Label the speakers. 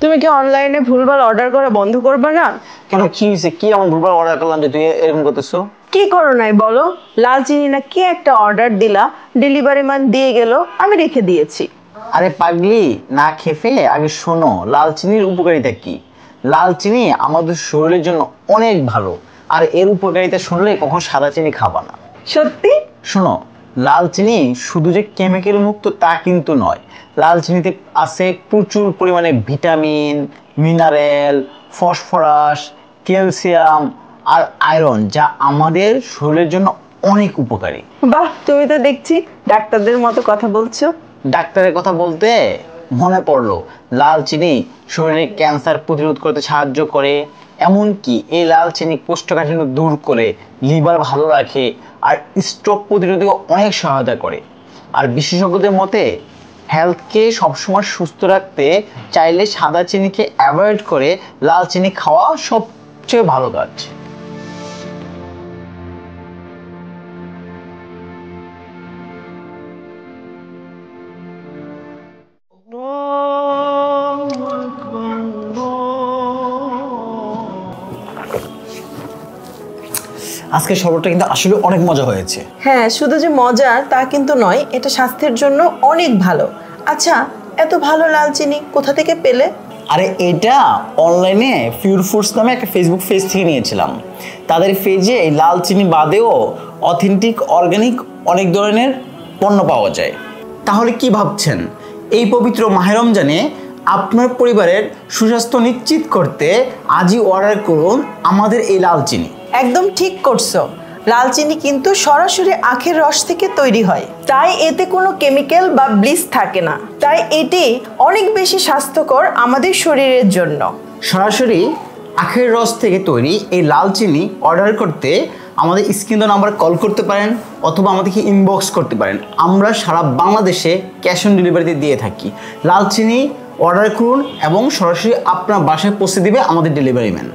Speaker 1: তুমি কি অনলাইনে ভুলভাল অর্ডার করা বন্ধ করবে না?
Speaker 2: কেন, কি হয়েছে? কি এমন ভুলভাল অর্ডার করলাম যে তুই এরকম করতেছো?
Speaker 1: কি করো নাই বলো? লাল চিনি না কি একটা অর্ডার দিলা, ডেলিভারি ম্যান দিয়ে গেল, আমি রেখে দিয়েছি।
Speaker 2: আরে পাগলি, না খেপে আগে শোনো লাল চিনির উপকারিতা কি। লাল চিনি আমাদের শরীরের জন্য অনেক ভালো, আর এর উপকারিতা শুনলে কখন সাদা চিনি খাবা না।
Speaker 1: সত্যি?
Speaker 2: শোনো, লাল চিনি শুধু যে কেমিক্যাল মুক্ত তা কিন্তু নয়। লাল চিনিতে আছে প্রচুর পরিমাণে ভিটামিন, মিনারেল, ফসফরাস, ক্যালসিয়াম আর আয়রন, যা আমাদের শরীরের জন্য অনেক উপকারী।
Speaker 1: বাহ, তুমি তো দেখছি ডাক্তারদের মতো কথা বলছো।
Speaker 2: ডাক্তারের কথা বলতে মনে পড়লো, লাল চিনি শরীরে ক্যান্সার প্রতিরোধ করতে সাহায্য করে। এমনকি এই লাল চিনি কোষ্ঠকাঠিন্য দূর করে, লিভার ভালো রাখে, আর স্ট্রোক প্রতিরোধে অনেক সহায়তা করে। আর বিশেষজ্ঞদের মতে হেলথকে সবসময় সুস্থ রাখতে চাইলে সাদা চিনিকে অ্যাভয়েড করে লাল চিনি খাওয়া সবচেয়ে ভালো কাজ। আজকে শরবতটা কিন্তু আসলে অনেক মজা হয়েছে।
Speaker 1: হ্যাঁ, শুধু যে মজার তা কিন্তু নয়, এটা স্বাস্থ্যের জন্য অনেক ভালো। আচ্ছা, এত ভালো লাল চিনি কোথা থেকে পেলে?
Speaker 2: আরে এটা অনলাইনে পিওর ফুডস নামে একটা ফেসবুক পেজ থেকে নিয়েছিলাম। তাদের পেজে এই লাল চিনি বাদেও অথেন্টিক অর্গানিক অনেক ধরনের পণ্য পাওয়া যায়। তাহলে কি ভাবছেন, এই পবিত্র মাহে রমজানে আপনার পরিবারের সুস্বাস্থ্য নিশ্চিত করতে আজই অর্ডার করুন আমাদের এই লাল চিনি।
Speaker 1: একদম ঠিক করছো। লাল চিনি কিন্তু সরাসরি আখের রস থেকে তৈরি হয়, তাই এতে কোনো কেমিক্যাল বা ব্লিচ থাকে না। তাই এটি অনেক বেশি স্বাস্থ্যকর আমাদের শরীরের জন্য।
Speaker 2: সরাসরি আখের রস থেকে তৈরি এই লাল চিনি অর্ডার করতে আমাদের স্ক্রিন নাম্বার কল করতে পারেন, অথবা আমাদেরকে ইনবক্স করতে পারেন। আমরা সারা বাংলাদেশে ক্যাশ অন ডেলিভারিতে দিয়ে থাকি। লাল চিনি অর্ডার করুন এবং সরাসরি আপনার বাসায় পৌঁছে দিবে আমাদের ডেলিভারি ম্যান।